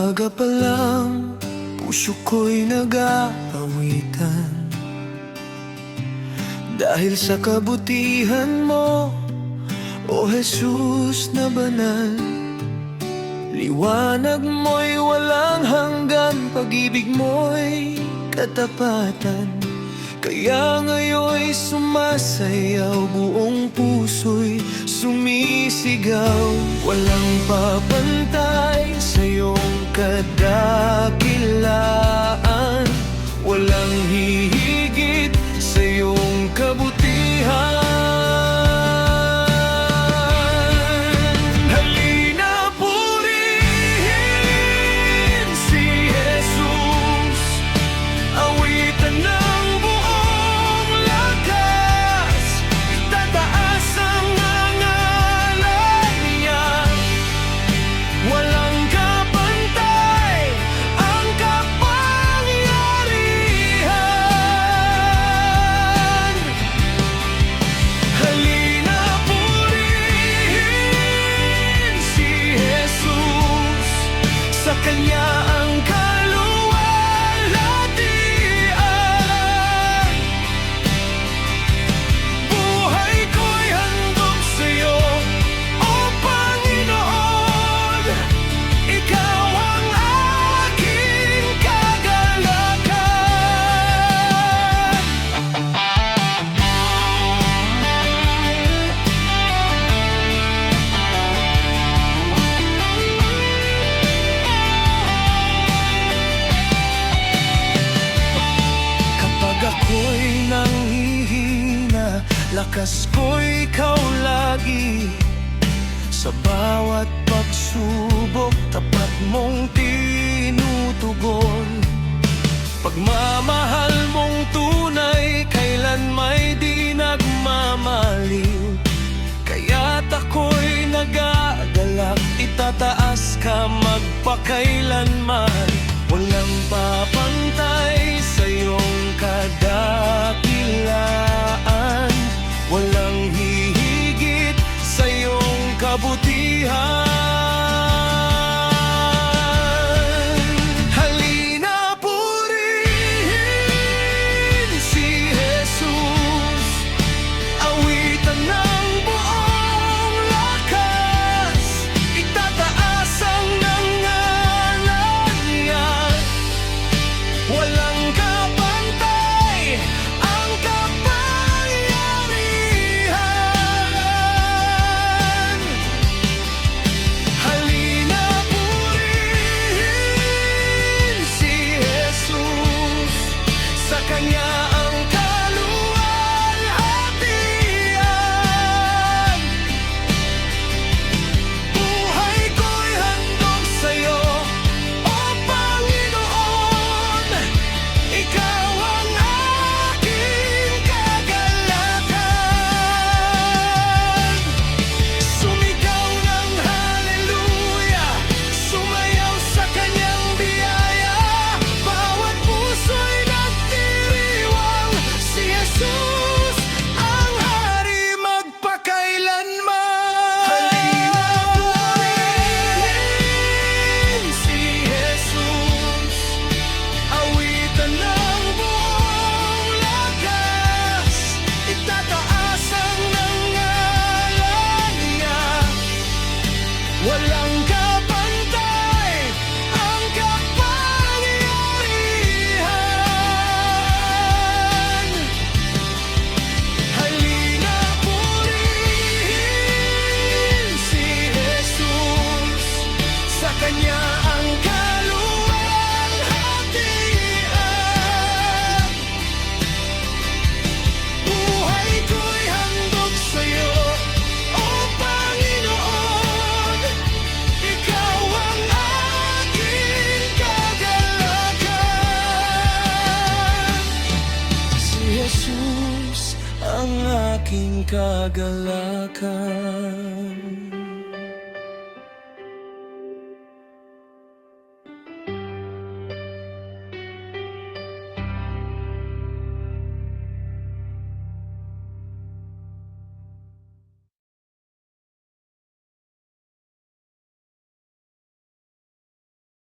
umaga pa lang, puso ko'y nag-aawitan dahil sa kabutihan mo, O Jesus na banal. Liwanag mo'y walang hanggan, pag-ibig mo'y katapatan. Kaya ngayon'y sumasayaw, buong puso'y sumisigaw. Walang papantay sa iyong kadakilaan, walang hihigit sa iyong kabutihan. Halina purihin si Jesus, awitan ng buong lakas, itataas ang ngalan niya. Walang kapantay ang kapangyarihan. Halina purihin si Jesus, sa Kanya ang kaluwalhatian. Buhay ko'y handog sa'yo, O Panginoon. Ikaw ang aking kagalakan. Kapag ako'y nanghihina, lakas ko'y ikaw lagi. Sa bawat pagsubok, tapat mong tinutugon. Pagmamahal mong tunay, kailan may di nagmamaliw. Kaya't ako'y nagagalak, itataas ka magpakailanman. Walang papantay sa iyong kadakilaan, walang hihigit sa iyong kabutihan. Halina purihin si Jesus, awitan ng buong lakas, itataas ang ngalan niya. Walang kapantay ang kapangyarihan. Halina purihin si Jesus, sa Kanya ang kaluwalhatian. Buhay ko'y handog sa'yo, O Panginoon. Ikaw ang aking kagalakan. Sumigaw ng haleluya, sumayaw sa Kanyang biyaya. Bawat puso'y nagdiriwang, si Jesus ang hari magpakailanman. Halina purihin si Jesus, awitan ng buong lakas, itataas ang ngalan niya. Walang kapantay ang kapangyarihan. Halina purihin si Jesus, sa Kanya ang kaluwalhatian. Buhay ko'y handog sa'yo, O Panginoon. Ikaw ang aking kagalakan. Si Jesus ang aking kagalakan.